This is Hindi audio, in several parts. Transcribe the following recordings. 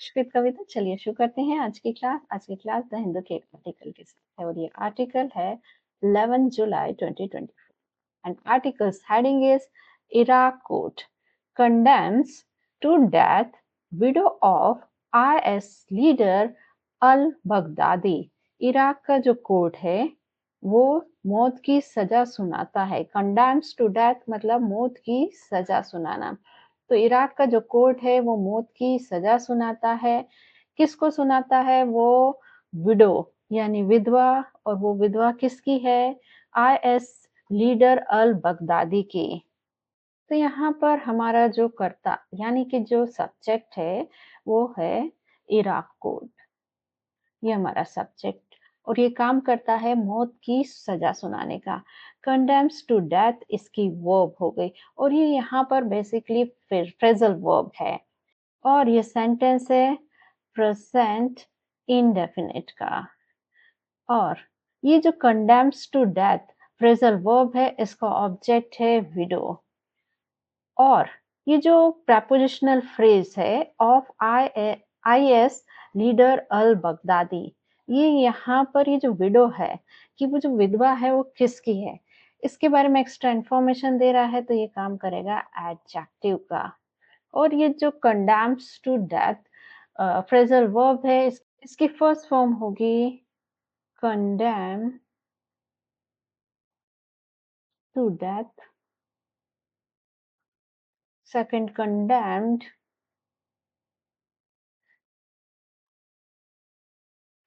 संस्कृत कविता। चलिए शुरू करते हैं आज की क्लास द हिंदू के आर्टिकल के साथ है और ये आर्टिकल है 11 जुलाई 2024 and articles heading is Iraq court condemns to death widow of IS leader al Baghdadi. Iraq का जो कोर्ट है वो मौत की सजा सुनाता है। कंडेम्स टू डेथ मतलब मौत की सजा सुनाना। तो इराक का जो कोर्ट है वो मौत की सजा सुनाता है। किसको सुनाता है? वो विडो यानी विधवा। और वो विधवा किसकी है? आईएस लीडर अल बगदादी की। तो यहाँ पर हमारा जो कर्ता यानी कि जो सब्जेक्ट है वो है इराक कोर्ट। ये हमारा सब्जेक्ट और ये काम करता है मौत की सजा सुनाने का। कंडेम्स टू डेथ इसकी वर्ब हो गई और ये यहाँ पर बेसिकली फ्रेजल वर्ब है और ये सेंटेंस है प्रेजेंट इंडेफिनिट का। और ये जो condemns to death phrasal verb है इसका ऑब्जेक्ट है विडो। और ये जो प्रेपोजिशनल फ्रेज है of IS leader al Baghdadi, ये यहाँ पर ये जो विडो है कि वो जो विधवा है वो किसकी है इसके बारे में एक्स्ट्रा इंफॉर्मेशन दे रहा है। तो ये काम करेगा एडजेक्टिव का। और ये जो condemns to death phrasal verb है इसकी फर्स्ट फॉर्म होगी condemn to death, second condemned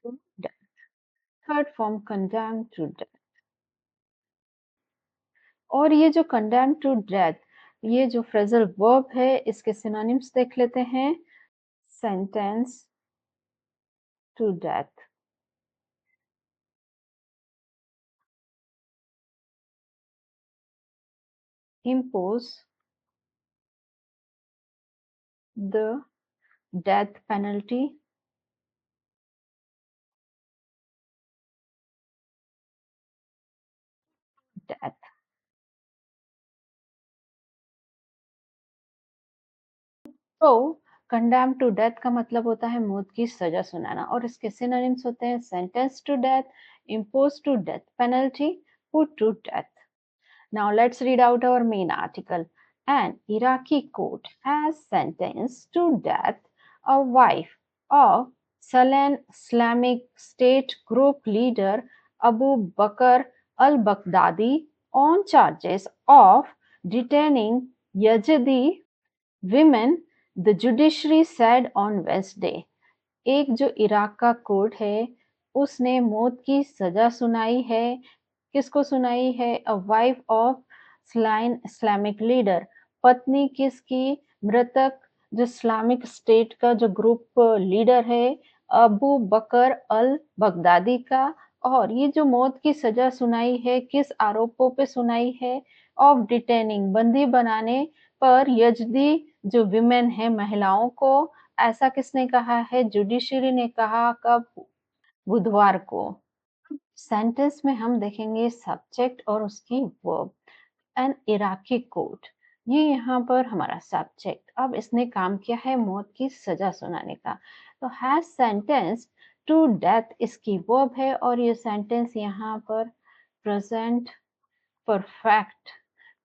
to death, third form condemn to death. और ये जो कंडेम टू डेथ ये जो फ्रेजल वर्ब है इसके सिनोनिम्स देख लेते हैं। Sentence to death, impose the death penalty, death। तो कंडेम टू डेथ का मतलब होता है मौत की सजा सुनाना और इसके सिनोनिम्स होते हैं sentence to death, impose to death penalty, put to death. Now let's read out our main article. An Iraqi court has sentenced to death a wife of Salem Islamic State group leader Abu Bakr al-Baghdadi on charges of detaining Yazidi women, the judiciary said on Wednesday. एक जो इराक का कोर्ट है उसने मौत की सजा सुनाई है। किसको सुनाई है? A wife of slain Islamic leader, पत्नी किसकी? मृतक जो इस्लामिक स्टेट का जो ग्रुप लीडर है अबू बकर अल बगदादी का। और ये जो मौत की सजा सुनाई है किस आरोपों पे सुनाई है? ऑफ डिटेनिंग, बंदी बनाने पर यजदी जो विमेन है महिलाओं को। ऐसा किसने कहा है? जुडिशरी ने कहा। कब? बुधवार को। सेंटेंस में हम देखेंगे सब्जेक्ट और उसकी वर्ब। एन इराकी कोर्ट, ये यहाँ पर हमारा सब्जेक्ट। अब इसने काम किया है मौत की सजा सुनाने का। तो हैज सेंटेंस टू डेथ इसकी वर्ब है और ये सेंटेंस यहाँ पर प्रेजेंट परफेक्ट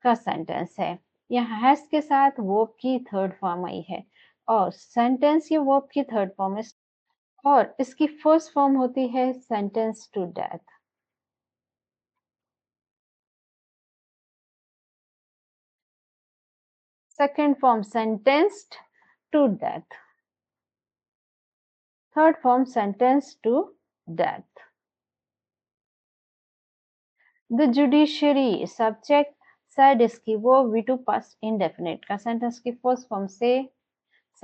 का सेंटेंस है। यहाँ हैज के साथ वर्ब की थर्ड फॉर्म आई है और सेंटेंस ये वर्ब की थर्ड फॉर्म है और इसकी फर्स्ट फॉर्म होती है sentence to death. Second form sentenced to death, third form sentence to death. The judiciary subject, said इसकी वो वी टू पास्ट इंडेफिनिट का सेंटेंस की फर्स्ट फॉर्म से,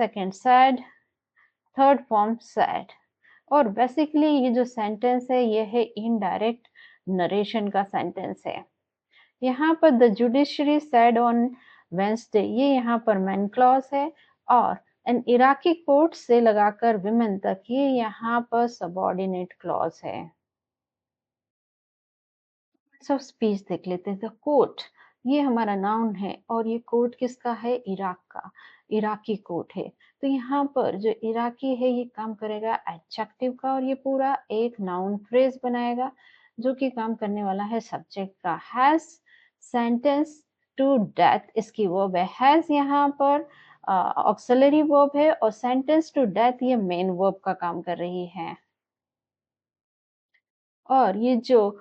second said, third form said। और बेसिकली ये जो सेंटेंस है ये है इनडायरेक्ट नरेशन का सेंटेंस है। यहाँ पर the judiciary said on Wednesday, ये यहाँ पर मैन क्लॉज है और एन इराकी कोर्ट से लगाकर विमेन तक ये यहाँ पर सबऑर्डिनेट क्लॉज है। सब स्पीच देख लेते हैं। द कोर्ट ये हमारा नाउन है और ये कोर्ट किसका है? इराक का। इराकी कोट है। तो यहाँ पर जो इराकी है ये काम करेगा एडजेक्टिव का और ये पूरा एक नाउन फ्रेज बनाएगा जो कि काम करने वाला है सब्जेक्ट का। हैज सेंटेंस टू डेथ इसकी वर्ब है। हैज यहाँ पर ऑक्सिलरी वर्ब है और सेंटेंस टू डेथ ये मेन वर्ब का काम कर रही है। और ये जो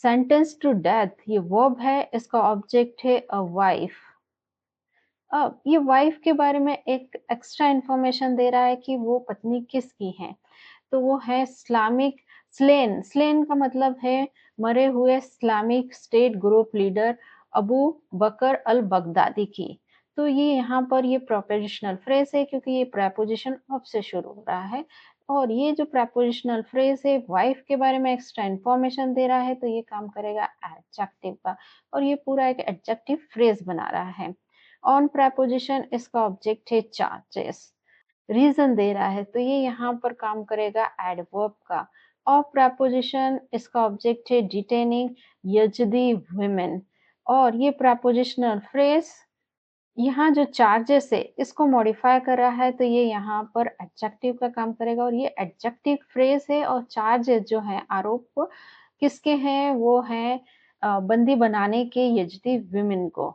सेंटेंस टू डेथ ये वर्ब है, इसका ऑब्जेक्ट है अ वाइफ। अब ये वाइफ के बारे में एक एक्स्ट्रा इन्फॉर्मेशन दे रहा है कि वो पत्नी किसकी है। तो वो है इस्लामिक स्लेन। स्लेन का मतलब है मरे हुए Islamic State group leader Abu Bakr al Baghdadi की। तो ये यहाँ पर ये प्रोपोजिशनल फ्रेज है क्योंकि ये प्रेपोजिशन ऑफ से शुरू हो रहा है। और ये जो प्रेपोजिशनल फ्रेज है वाइफ के बारे में एक्स्ट्रा इन्फॉर्मेशन दे रहा है तो ये काम करेगा एडजेक्टिव का और ये पूरा एक एडजेक्टिव फ्रेज बना रहा है। ऑन प्रेपोजिशन इसका ऑब्जेक्ट है चार्जेस। रीजन दे रहा है तो ये यहाँ पर काम करेगा एडवर्ब का। ऑफ प्रेपोजिशन इसका ऑब्जेक्ट है डिटेनिंग यजदी वुमेन। और ये प्रेपोजिशनल फ्रेज यहाँ जो चार्जेस है इसको मॉडिफाई कर रहा है तो ये यहाँ पर एडजेक्टिव का काम करेगा और ये एडजेक्टिव फ्रेज है और चार्जेस जो है आरोप किसके हैं वो है बंदी बनाने के यजदी वुमेन को।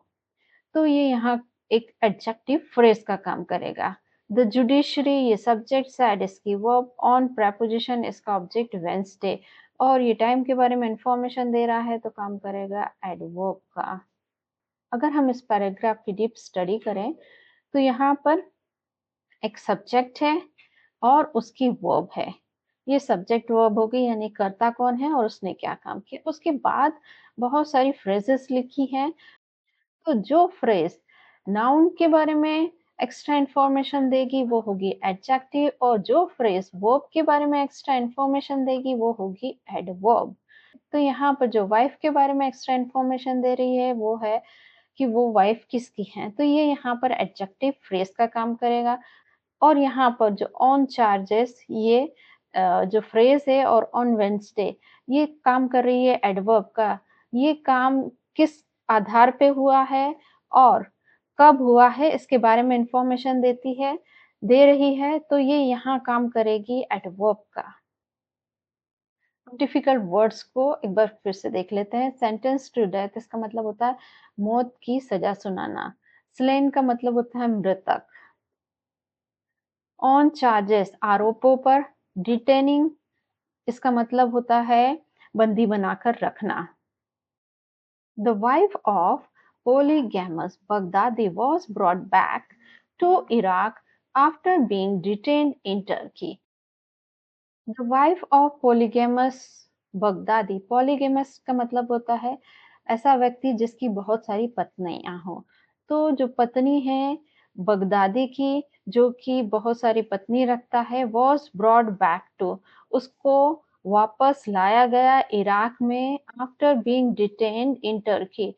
तो ये यहाँ एक एडजेक्टिव फ्रेज का काम करेगा। द जुडिशरी ये सब्जेक्ट साइड इसकी वर्ब। ऑन प्रेपोजिशन इसका ऑब्जेक्ट वेंसडे और ये टाइम के बारे में इंफॉर्मेशन दे रहा है तो काम करेगा एडवर्ब का। अगर हम इस पैराग्राफ की डीप स्टडी करें तो यहाँ पर एक सब्जेक्ट है और उसकी वर्ब है। ये सब्जेक्ट वर्ब हो गई यानी कर्ता कौन है और उसने क्या काम किया। उसके बाद बहुत सारी फ्रेजेस लिखी हैं। तो जो फ्रेज नाउन के बारे में एक्स्ट्रा इंफॉर्मेशन देगी वो होगी एडजेक्टिव और जो फ्रेज वर्ब के बारे में एक्स्ट्रा इंफॉर्मेशन देगी वो होगी एडवर्ब। तो यहाँ पर जो वाइफ के बारे में एक्स्ट्रा इंफॉर्मेशन दे रही है वो है कि वो वाइफ किसकी है तो ये यहाँ पर एडजेक्टिव फ्रेज का काम करेगा। और यहाँ पर जो ऑन चार्जेस ये जो फ्रेज है और ऑन वेंसडे ये काम कर रही है एडवर्ब का। ये काम किस आधार पे हुआ है और कब हुआ है इसके बारे में इंफॉर्मेशन देती है दे रही है तो ये यहाँ काम करेगी एडवर्ब का। डिफिकल्ट वर्ड्स को एक बार फिर से देख लेते हैं। सेंटेंस टू डेथ इसका मतलब होता है मौत की सजा सुनाना। स्लेन का मतलब होता है मृतक। ऑन चार्जेस आरोपों पर। डिटेनिंग इसका मतलब होता है बंदी बनाकर रखना। The wife of polygamous Baghdadi was brought back to Iraq after being detained in Turkey. The wife of polygamous Baghdadi, polygamous का मतलब होता है ऐसा व्यक्ति जिसकी बहुत सारी पत्नियां हो। तो जो पत्नी है बगदादी की जो कि बहुत सारी पत्नी रखता है was brought back to उसको वापस लाया गया इराक में after being detained in Turkey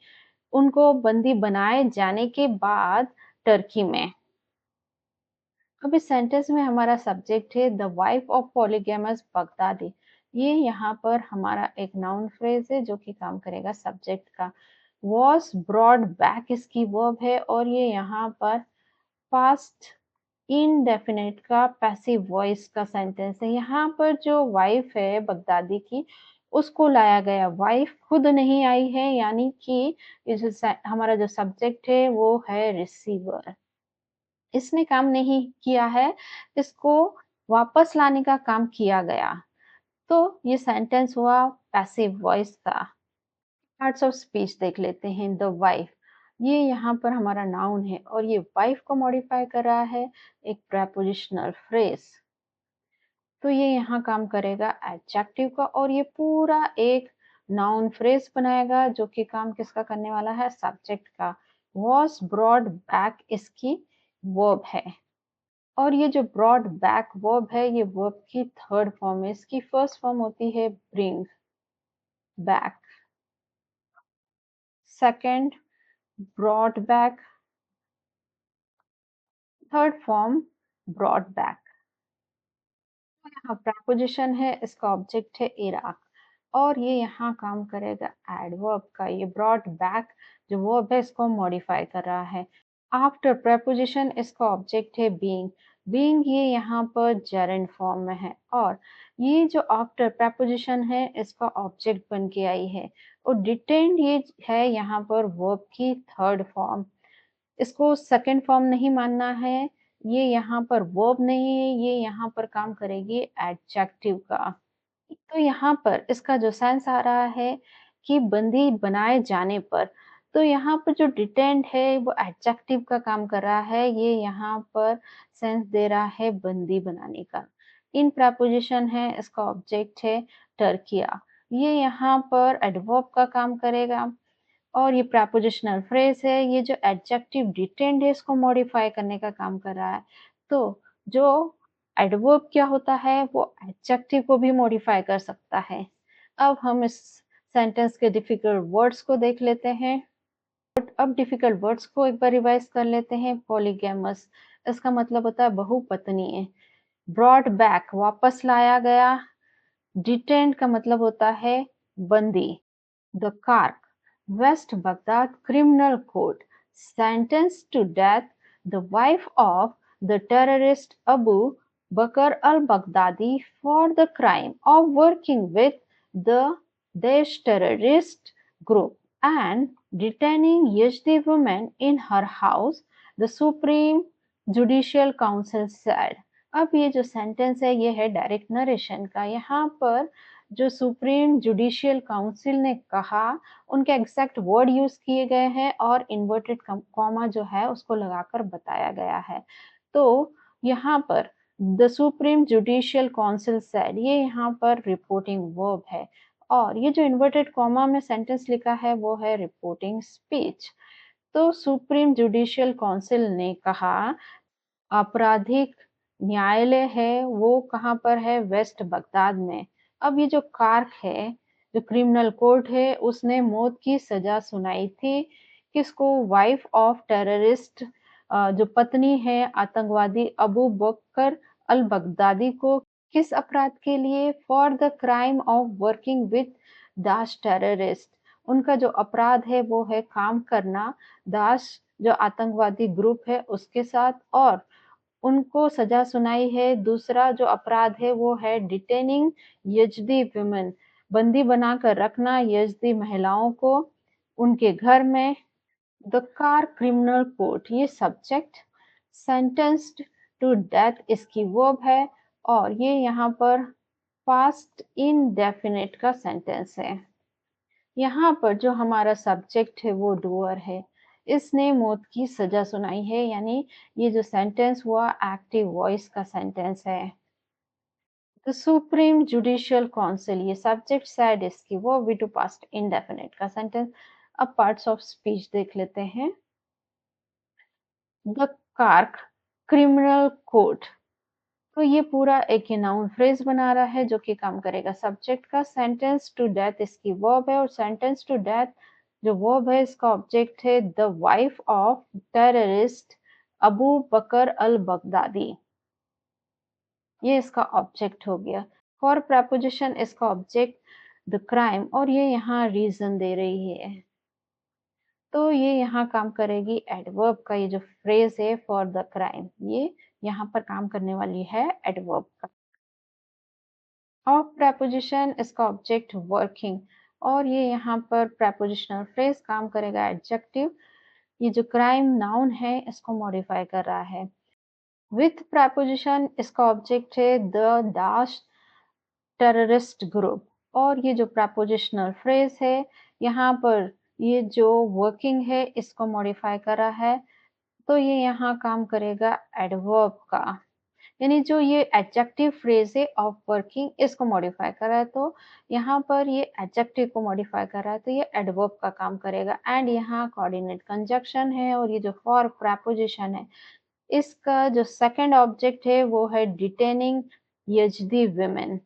उनको बंदी बनाए जाने के बाद टर्की में। अब इस सेंटेंस में हमारा सब्जेक्ट है the wife of polygamous Baghdadi. ये यहाँ पर हमारा एक नाउन फ्रेज है जो कि काम करेगा सब्जेक्ट का। वॉज ब्रॉड बैक इसकी वर्ब है और ये यहाँ पर पास्ट इनडेफिनेट का पैसिव वॉइस का सेंटेंस है। यहाँ पर जो वाइफ है बगदादी की उसको लाया गया। वाइफ खुद नहीं आई है यानी कि हमारा जो सब्जेक्ट है वो है रिसीवर। इसने काम नहीं किया है, इसको वापस लाने का काम किया गया। तो ये सेंटेंस हुआ पैसिव वॉइस का। पार्ट्स ऑफ स्पीच देख लेते हैं। द वाइफ ये यहाँ पर हमारा नाउन है और ये वाइफ को मॉडिफाई कर रहा है एक प्रेपोजिशनल फ्रेज। तो ये यहाँ काम करेगा एडजेक्टिव का और ये पूरा एक नाउन फ्रेज बनाएगा जो कि काम किसका करने वाला है सब्जेक्ट का। वॉज ब्रॉड बैक इसकी वर्ब है। और ये जो ब्रॉड बैक वर्ब है ये वर्ब की थर्ड फॉर्म है। इसकी फर्स्ट फॉर्म होती है bring back. Second brought back. Third form brought back. यहाँ प्रपोजिशन है इसका ऑब्जेक्ट है इराक और ये यहाँ काम करेगा एडवर्ब का। ये ब्रॉड बैक जो वर्ब है इसको मॉडिफाई कर रहा है। आफ्टर preposition इसका ऑब्जेक्ट है बीइंग। बीइंग ये यहाँ पर जेरेंड फॉर्म में है और ये जो आफ्टर preposition है इसका ऑब्जेक्ट बन के आई है और डिटेन्ड ये है यहाँ पर वर्ब की थर्ड फॉर्म। इसको सेकंड फॉर्म नहीं मानना है, ये यहाँ पर वर्ब नहीं है, ये यहाँ पर काम करेगी एडजेक्टिव का। तो यहाँ पर इसका जो सेंस आ रहा है कि बंदी बनाए जाने पर, तो यहाँ पर जो डिटेंड है वो एडजेक्टिव का काम कर रहा है, ये यहाँ पर सेंस दे रहा है बंदी बनाने का। इन प्रपोजिशन है, इसका ऑब्जेक्ट है टर्किया, ये यहाँ पर एडवर्ब का काम करेगा और ये प्रपोजिशनल फ्रेज है, ये जो एडजेक्टिव डिटेंड है इसको मॉडिफाई करने का काम कर रहा है। तो जो एडवर्ब क्या होता है वो एडजेक्टिव को भी मॉडिफाई कर सकता है। अब हम इस सेंटेंस के डिफिकल्ट वर्ड्स को देख लेते हैं। अब डिफिकल्ट वर्ड्स को एक बार रिवाइज कर लेते हैं। पॉलीगैमस इसका मतलब होता है बहुपत्नी। ब्रॉड बैक वापस लाया गया। डिटेंड का मतलब होता है बंदी। The Kark, West Baghdad Criminal Court, sentenced to death the wife of the terrorist Abu Bakr al-Baghdadi for the crime of working with the Daesh terrorist group and detaining Yazidi women in her house, the Supreme Judicial Council said. अब ये जो सेंटेंस है ये है डायरेक्ट नरेशन का। यहाँ पर जो सुप्रीम जुडिशियल काउंसिल ने कहा उनके एग्जैक्ट वर्ड यूज किए गए हैं और इन्वर्टेड कॉमा जो है उसको लगाकर बताया गया है। तो यहाँ पर the supreme judicial council said, ये यहाँ पर रिपोर्टिंग वर्ब है और ये जो इन्वर्टेड कॉमा में सेंटेंस लिखा है वो है रिपोर्टिंग स्पीच। तो सुप्रीम जुडिशियल काउंसिल ने कहा आपराधिक न्यायालय है वो कहाँ पर है, वेस्ट बगदाद में। अब ये जो कार्क है, जो क्रिमिनल कोर्ट है, उसने मौत की सजा सुनाई थी किसको, वाइफ ऑफ टेररिस्ट, जो पत्नी है आतंकवादी अबू बकर अल बगदादी को। किस अपराध के लिए, for the crime of working with Dash terrorist. उनका जो अपराध है वो है काम करना दाश जो आतंकवादी ग्रुप है उसके साथ, और उनको सजा सुनाई है। दूसरा जो अपराध है वो है डिटेनिंग यजदी विमेन, बंदी बनाकर रखना यजदी महिलाओं को उनके घर में। द कार क्रिमिनल कोर्ट ये सब्जेक्ट, सेंटेंस्ड टू डेथ इसकी वर्ब है और ये यहाँ पर पास्ट इनडेफिनिट का सेंटेंस है। यहाँ पर जो हमारा सब्जेक्ट है वो डूअर है, इसने मौत की सजा सुनाई है, यानी ये जो सेंटेंस हुआ एक्टिव वॉइस का सेंटेंस है। द सुप्रीम जुडिशियल काउंसिल ये सब्जेक्ट सैड इसकी वो वी टू पास्ट इंडेफिनिट का सेंटेंस। अब पार्ट्स ऑफ स्पीच देख लेते हैं। द कार्क क्रिमिनल कोर्ट, तो ये पूरा एक ही नाउन फ्रेज बना रहा है जो कि काम करेगा सब्जेक्ट का। सेंटेंस टू डेथ इसकी वर्ब है और सेंटेंस टू डेथ जो वर्ब है इसका ऑब्जेक्ट है the wife of terrorist Abu Bakr al Baghdadi, ये इसका ऑब्जेक्ट हो गया। फॉर प्रपोजिशन इसका ऑब्जेक्ट द क्राइम और ये यहाँ रीजन दे रही है, तो ये यहाँ काम करेगी एडवर्ब का। ये जो फ्रेज है फॉर द क्राइम ये यहाँ पर काम करने वाली है एडवर्ब का। ऑफ प्रपोजिशन इसका ऑब्जेक्ट वर्किंग और ये यहाँ पर प्रपोजिशनल फ्रेज काम करेगा एडजेक्टिव। ये जो क्राइम नाउन है इसको मॉडिफाई कर रहा है। विथ प्रपोजिशन इसका ऑब्जेक्ट है द दाश टेररिस्ट ग्रुप और ये जो प्रपोजिशनल फ्रेज है यहाँ पर ये जो वर्किंग है इसको मॉडिफाई कर रहा है, तो ये यहाँ काम करेगा एडवर्ब का। यानी जो ये एडजेक्टिव फ्रेज है ऑफ वर्किंग इसको मॉडिफाई कर रहा है, तो यहाँ पर ये एडजेक्टिव को मॉडिफाई कर रहा है तो ये एडवर्ब का काम करेगा। एंड यहाँ कोऑर्डिनेट कंजक्शन है और ये जो फॉर प्रपोजिशन है इसका जो सेकंड ऑब्जेक्ट है वो है डिटेनिंग यजदी विमेन।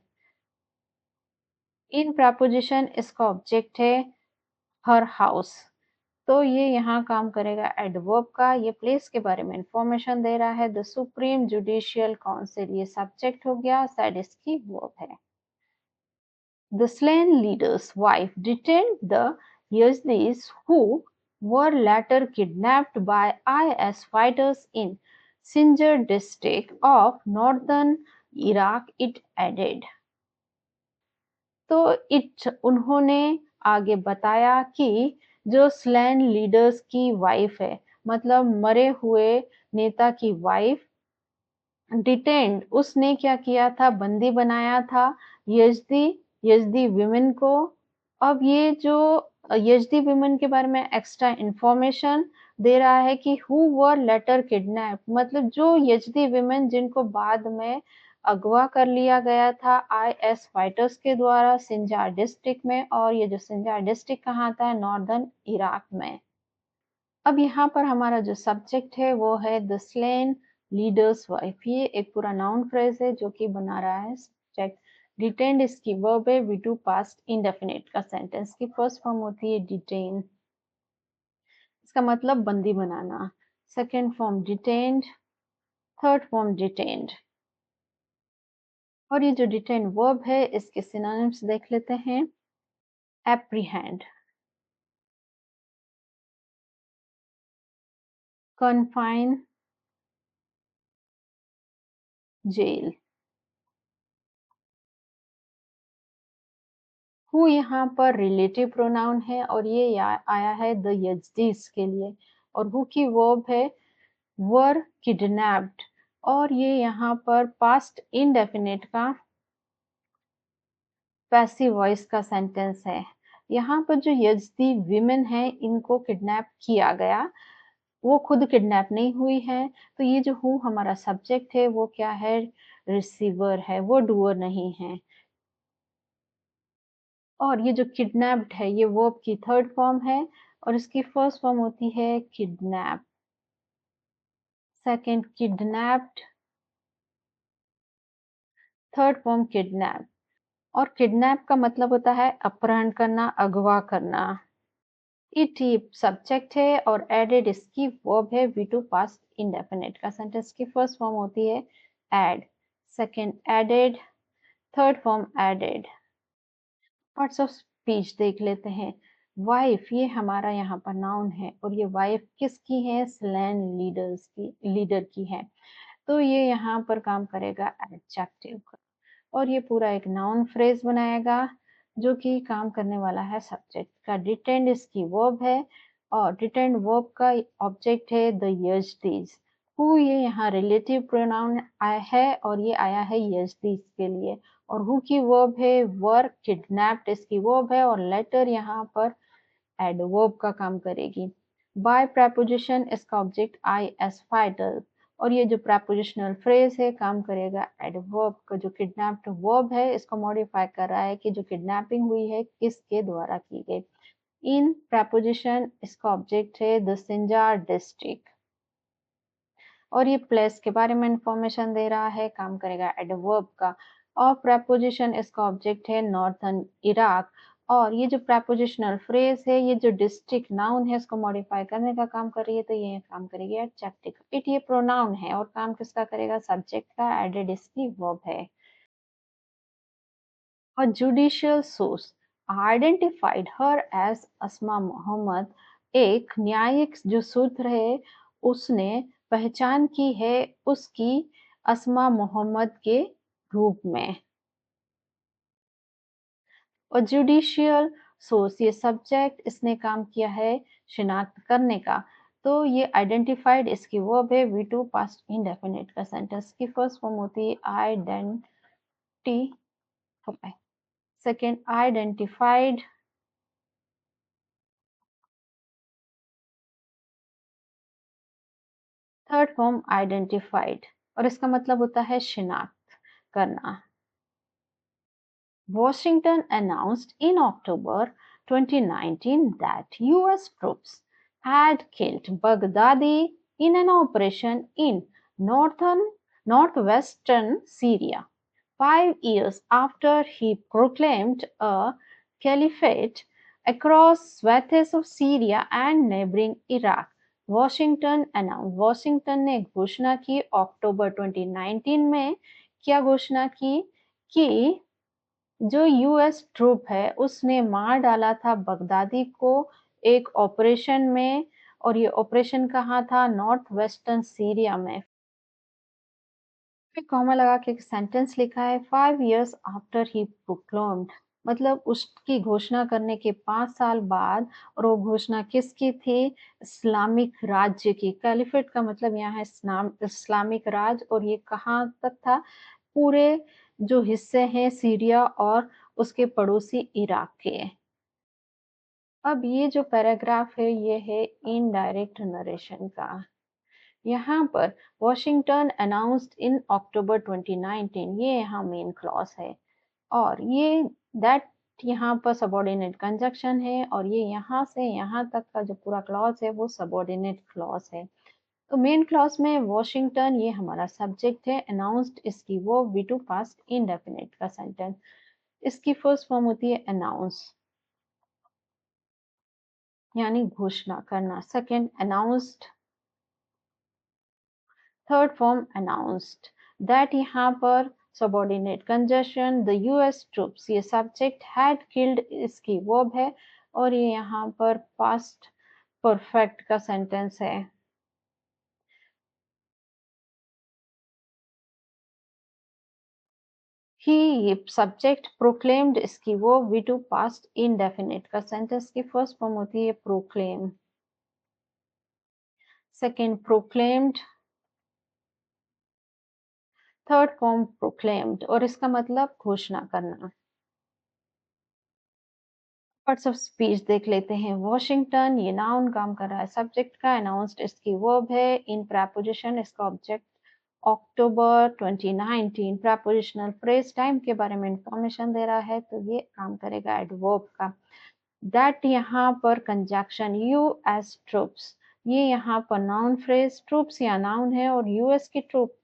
इन प्रपोजिशन इसका ऑब्जेक्ट है हर हाउस, तो ये यहाँ काम करेगा एडवर्ब का। ये प्लेस के बारे में इंफॉर्मेशन दे रहा है। द सुप्रीम जुडिशियल काउंसिल ये सब्जेक्ट हो गया, साइड इसकी वर्ब है। The slain leaders wife detained the Yazidis who were later kidnapped by IS fighters in Sinjar district of northern Iraq, it added. तो उन्होंने आगे बताया कि जो स्लैन लीडर्स की वाइफ है, मतलब मरे हुए नेता की वाइफ, डिटेन्ड, उसने क्या किया था, बंदी बनाया था यजदी यजदी विमेन को। अब ये जो यजदी विमेन के बारे में एक्स्ट्रा इंफॉर्मेशन दे रहा है कि हु वर लेटर किडनैप, मतलब जो यजदी विमेन जिनको बाद में अगवा कर लिया गया था आईएस फाइटर्स के द्वारा सिंजार डिस्ट्रिक्ट में, और ये जो सिंजार डिस्ट्रिक्ट कहाँ था, नॉर्दर्न इराक में। अब यहाँ पर हमारा जो सब्जेक्ट है वो है द स्लेन लीडर्स वाइफ। ये एक पूरा नाउन फ्रेज है जो कि बना रहा है सब्जेक्ट। डिटेन्ड इसकी वर्ब है, वी टू पास्ट इंडेफिनिट का सेंटेंस की फर्स्ट फॉर्म होती है डिटेन, इसका मतलब बंदी बनाना। Second form detained, third form detained. और ये जो डिटेन वर्ब है इसके सिनोनिम्स देख लेते हैं। Apprehend, confine, jail. हु यहाँ पर रिलेटिव प्रोनाउन है और ये आया है द यजदीस के लिए, और हु की वर्ब है वर किडनैप्ड, और ये यहाँ पर पास्ट इंडेफिनिट का पैसिव वॉइस का सेंटेंस है। यहाँ पर जो यजदी विमेन है इनको किडनैप किया गया, वो खुद किडनैप नहीं हुई है। तो ये जो हु हमारा सब्जेक्ट है वो क्या है, रिसीवर है, वो डूअर नहीं है। और ये जो किडनैप्ड है ये वर्ब की थर्ड फॉर्म है और इसकी फर्स्ट फॉर्म होती है kidnap, second kidnapped, third form kidnap. और किडनैप का मतलब होता है अपहरण करना, अगवा करना। इट ये सब्जेक्ट है और एडेड इसकी वर्ब है, वी टू पास्ट इंडेफिनिट का सेंटेंस की फर्स्ट फॉर्म होती है ed, second added, third form added. Parts of speech देख लेते हैं। वाइफ ये हमारा यहाँ पर नाउन है और ये वाइफ किसकी है, स्लैन लीडर्स की, लीडर की है। तो ये यहाँ पर काम करेगा एडजेक्टिव का और ये पूरा एक नाउन फ्रेज बनाएगा जो कि काम करने वाला है सब्जेक्ट का। डिटेंड इसकी वर्ब है और डिटेंड वर्ब का ऑब्जेक्ट है द यजदीज। हु ये यहाँ रिलेटिव प्रोनाउन आया है और ये आया है यजदीज के लिए, और हु की वर्ब है वर, किडनैप्ड इसकी वर्ब है और लेटर यहाँ पर एडवर्ब का काम करेगी। बाय प्रेपोजिशन इसका ऑब्जेक्ट आई एस फाइटर, और ये जो प्रेपोजिशनल फ्रेज है काम करेगा एडवर्ब का। जो किडनैप्ड वर्ब है इसको मॉडिफाई कर रहा है कि जो किडनैपिंग हुई है किसके द्वारा की गई। इन प्रेपोजिशन इसका ऑब्जेक्ट है द सिंजार डिस्ट्रिक्ट, और ये प्लेस के बारे में इंफॉर्मेशन दे रहा है, काम करेगा एडवर्ब का। और प्रेपोजिशन इसका ऑब्जेक्ट है नॉर्थर्न इराक, और ये जो प्रेपोजिशनल फ्रेज है ये जो डिस्ट्रिक्ट नाउन है इसको मॉडिफाई करने का काम कर रही है, तो ये काम करेगी एडजेक्टिव। इट ये प्रोनाउन है और काम किसका करेगा, सब्जेक्ट का। एडेड इसकी वर्ब है। A judicial source identified her as अस्मा मोहम्मद। एक न्यायिक जो सूत्र है उसने पहचान की है उसकी अस्मा मोहम्मद के रूप में। और जुडिशियल सोर्स ये सब्जेक्ट, इसने काम किया है शिनाख्त करने का। तो ये आइडेंटिफाइड इसकी वर्ब है, वी टू पास्ट इंडेफिनिट का सेंटेंस की फर्स्ट फॉर्म होती है identify, second identified, third form identified, और इसका मतलब होता है शिनाख्त करना। Washington announced in October 2019 that US troops had killed Baghdadi in an operation in northwestern Syria, 5 years after he proclaimed a caliphate across swathes of Syria and neighboring Iraq. Washington ने घोषणा की अक्टूबर 2019 में, क्या घोषणा की कि जो यूएस ट्रूप है उसने मार डाला था बगदादी को एक ऑपरेशन में, और ये ऑपरेशन कहाँ था? नॉर्थ वेस्टर्न सीरिया में। फिर कॉमा लगा के एक सेंटेंस लिखा है 5 इयर्स आफ्टर ही प्रोक्लेम्ड, मतलब उसकी घोषणा करने के 5 साल बाद। और वो घोषणा किसकी थी? इस्लामिक राज्य की। कैलिफेट का मतलब यहाँ है इस्लामिक राज, और ये कहाँ तक था? पूरे जो हिस्से हैं सीरिया और उसके पड़ोसी इराक के। अब ये जो पैराग्राफ है ये है इनडायरेक्ट नरेशन का। यहाँ पर वॉशिंगटन अनाउंस्ड इन अक्टूबर 2019, ये यहाँ मेन क्लॉज है, और ये दैट यहाँ पर सबऑर्डिनेट कंजक्शन है, और ये यहाँ से यहाँ तक का जो पूरा क्लॉज है वो सबऑर्डिनेट क्लॉज है। तो मेन क्लॉज में वॉशिंगटन ये हमारा सब्जेक्ट है, अनाउंस्ड इसकी वो वी टू पास्ट इंडेफिनिट का सेंटेंस। इसकी फर्स्ट फॉर्म होती है अनाउंस, यानी घोषणा करना। Second announced, third form announced. That यहाँ पर subordinate conjunction the US troops, ये सब्जेक्ट, हैड किल्ड इसकी वर्ब है, और ये यहाँ पर पास्ट परफेक्ट का सेंटेंस है। ही, ये सब्जेक्ट, प्रोक्लेम्ड इसकी वो वी टू पास्ट इंडेफिनिट का सेंटेंस की फर्स्ट फॉर्म होती है proclaim. Second proclaimed, third form proclaimed, और इसका मतलब घोषणा करना। पार्ट्स ऑफ स्पीच देख लेते हैं। वॉशिंगटन ये नाउन काम कर रहा है सब्जेक्ट का, अनाउंस्ड इसकी वर्ब है, इन प्रेपोजिशन इसका ऑब्जेक्ट, अक्टूबर 2019 प्रेपोजिशनल फ्रेज, टाइम के बारे में इंफॉर्मेशन दे रहा है तो ये काम करेगा एडवर्ब का। दैट यहाँ पर कंजक्शन यूएस ट्रूप्स, ये यहाँ पर नाउन फ्रेज, ट्रूप्स या नाउन है और यूएस की ट्रूप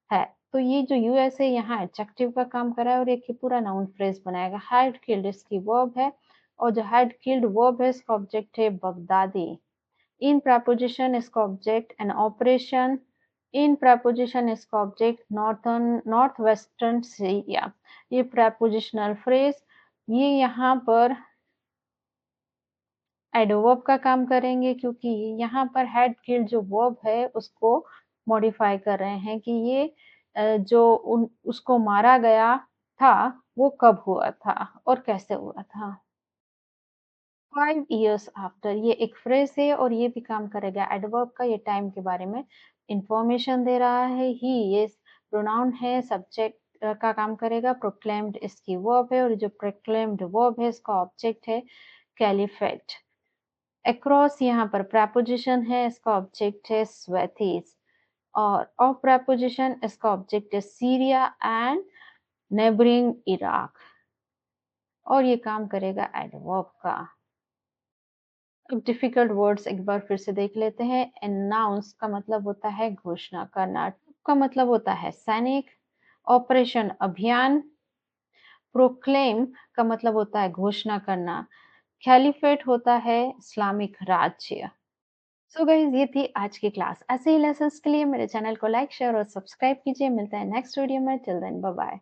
है, तो ये जो यूएस है यहाँ एडजेक्टिव का काम कर रहा है और एक ही पूरा नाउन फ्रेज बनाएगा। हैड किल्ड इसकी वर्ब है, और जो हैड किल्ड वर्ब है इसका ऑब्जेक्ट है बगदादी। इन प्रपोजिशन इसका object an operation, in preposition इसका ऑब्जेक्ट नॉर्थ वेस्टर्न सीरिया। ये प्रपोजिशनल फ्रेज ये यहाँ पर एडवर्ब का काम करेंगे, क्योंकि यहाँ पर हैड किल्ड जो वर्ब है उसको मॉडिफाई कर रहे हैं कि ये जो उसको मारा गया था वो कब हुआ था और कैसे हुआ था। 5 इयर्स आफ्टर ये एक फ्रेज है और ये भी काम करेगा एडवर्ब का, ये टाइम के बारे में इंफॉर्मेशन दे रहा है। ही ये प्रोनाउन है, सब्जेक्ट का काम करेगा। प्रोक्लेम्ड इसकी वर्ब है और जो प्रोक्लेम्ड वर्ब है इसका ऑब्जेक्ट है कैलिफेट। अक्रॉस यहाँ पर प्रेपोजिशन है, इसका ऑब्जेक्ट है स्वेथिस, और ऑफ प्रेपोजिशन इसका ऑब्जेक्ट है सीरिया एंड नेबरिंग इराक, और ये काम करेगा एडवर्ब का। अब डिफिकल्ट वर्ड्स एक बार फिर से देख लेते हैं। अनाउंस का मतलब होता है घोषणा करना, का मतलब होता है सैनिक, ऑपरेशन अभियान, प्रोक्लेम का मतलब होता है घोषणा करना, कैलिफेट होता है इस्लामिक राज्य। सो गाइज ये थी आज की क्लास। ऐसे ही लेसन्स के लिए मेरे चैनल को लाइक शेयर और सब्सक्राइब कीजिए। मिलता है नेक्स्ट वीडियो में। Till then bye bye.